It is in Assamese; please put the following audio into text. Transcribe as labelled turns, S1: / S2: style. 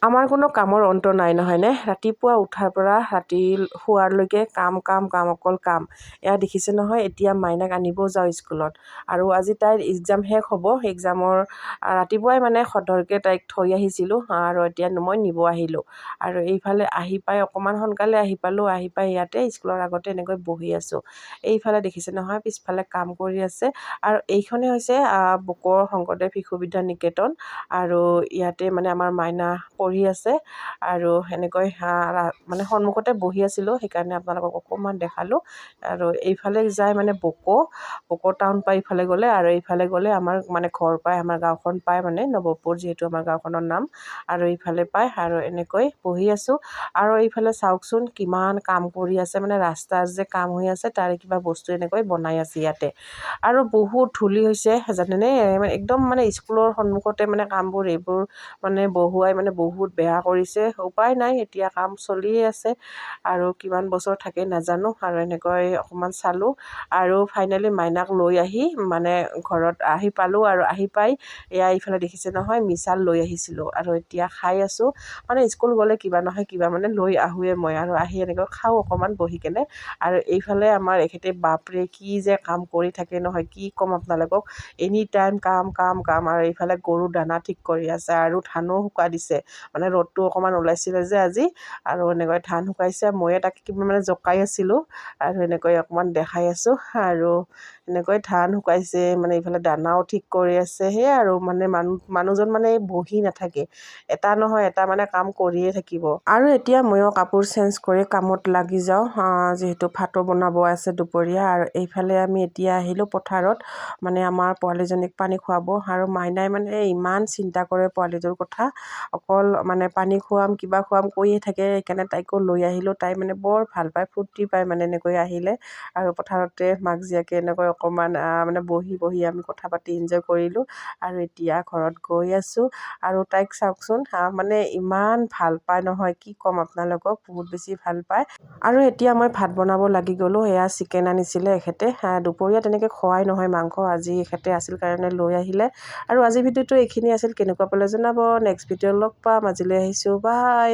S1: আমাৰ কোনো কামৰ অন্ত নাই নহয়নে? ৰাতিপুৱা উঠাৰ পৰা ৰাতি শোৱাৰলৈকে কাম কাম কাম অকল কাম। এয়া দেখিছে নহয়, এতিয়া মাইনাক আনিব যাওঁ স্কুলত। আৰু আজি তাইৰ এক্সাম শেষ হ'ব। এক্সামৰ ৰাতিপুৱাই মানে সদৰকৈ তাইক থৈ আহিছিলোঁ আৰু এতিয়া মই নিব আহিলোঁ। আৰু এইফালে আহি পাই অকণমান সোনকালে আহি পালোঁ। আহি পাই ইয়াতে স্কুলৰ আগতে এনেকৈ বহি আছোঁ। এইফালে দেখিছে নহয়, পিছফালে কাম কৰি আছে। আৰু এইখনেই হৈছে বকৰ শংকৰদেৱ শিশু বিদ্যা নিকেতন। আৰু ইয়াতে মানে আমাৰ মাইনা পঢ়ি আছে। আৰু এনেকৈ মানে সন্মুখতে বহি আছিলোঁ, সেইকাৰণে আপোনালোকক অকণমান দেখালোঁ। আৰু এইফালে যায় মানে বক' টাউন পাই ইফালে গ'লে, আৰু এইফালে গ'লে আমাৰ মানে ঘৰ পায়, আমাৰ গাঁওখন পায়, মানে নৱপুৰ যিহেতু আমাৰ গাঁওখনৰ নাম। আৰু এইফালে পায় আৰু এনেকৈ বহি আছোঁ। আৰু এইফালে চাওকচোন কিমান কাম কৰি আছে, মানে ৰাস্তাৰ যে কাম হৈ আছে তাৰে কিবা বস্তু এনেকৈ বনাই আছে ইয়াতে। আৰু বহুত ধূলি হৈছে জানেনে, একদম মানে স্কুলৰ সন্মুখতে মানে কামবোৰ এইবোৰ মানে বহুৱাই মানে বহুত বেয়া কৰিছে। উপায় নাই, এতিয়া কাম চলিয়ে আছে আৰু কিমান বছৰ থাকে নাজানো। আৰু এনেকৈ অকণমান চালোঁ আৰু ফাইনেলি মাইনাক লৈ আহি মানে ঘৰত আহি পালোঁ। আৰু আহি পাই এয়া এইফালে দেখিছে নহয়, মিছাল লৈ আহিছিলোঁ আৰু এতিয়া খাই আছোঁ। মানে স্কুল গ'লে কিবা নহয় কিবা মানে লৈ আহোঁৱে মই, আৰু আহি এনেকৈ খাওঁ অকণমান বহি কেনে। আৰু এইফালে আমাৰ এখেতে বাপৰে কি যে কাম কৰি থাকে নহয়, কি ক'ম আপোনালোকক। এনি টাইম কাম কাম কাম। আৰু এইফালে গৰু দানা ঠিক কৰি আছে আৰু ধানো শুকা দিছে, মানে ৰ'দটো অকণমান ওলাইছিলে যে আজি। আৰু এনেকৈ ধান শুকাইছে, ময়ে তাকে কিবা মানে জকাই আছিলোঁ আৰু এনেকৈ অকণমান দেখাই আছোঁ। আৰু এনেকৈ ধান শুকাইছে, মানে এইফালে দানাও ঠিক কৰি আছে। সেয়াই আৰু মানে মানুহজন মানে বহি নাথাকে, এটা নহয় এটা মানে কাম কৰিয়ে থাকিব। আৰু এতিয়া ময়ো কাপোৰ চেঞ্জ কৰি কামত লাগি যাওঁ, যিহেতু ভাতো বনাব আছে দুপৰীয়া। আৰু এইফালে আমি এতিয়া আহিলোঁ পথাৰত, মানে আমাৰ পোৱালীজনীক পানী খুৱাব। আৰু মাইনাই মানে ইমান চিন্তা কৰে পোৱালীটোৰ কথা, অকল মানে পানী খুৱাম কিবা খুৱাম কৈয়ে থাকে। সেইকাৰণে তাইকো লৈ আহিলোঁ। তাই মানে বৰ ভাল পায়, ফূৰ্তি পায় মানে এনেকৈ আহিলে। আৰু পথাৰতে মাক জীয়েকে এনেকৈ অকণমান মানে বহি বহি আমি কথা পাতি এনজয় কৰিলোঁ। আৰু এতিয়া ঘৰত গৈ আছোঁ। আৰু তাইক চাওকচোন, মানে ইমান ভাল পায় নহয়, কি ক'ম আপোনালোকক, বহুত বেছি ভাল পায়। আৰু এতিয়া মই ভাত বনাব লাগি গ'লোঁ। এয়া চিকেন আনিছিলে এখেতে, দুপৰীয়া তেনেকৈ খোৱাই নহয় মাংস, আজি এখেতে আছিল কাৰণে লৈ আহিলে। আৰু আজিৰ ভিডিঅ'টো এইখিনি আছিল, কেনেকুৱা পালে জনাব। নেক্সট ভিডিঅ'ত লগ পাম, আজিলৈ আহিছোঁ, বাই।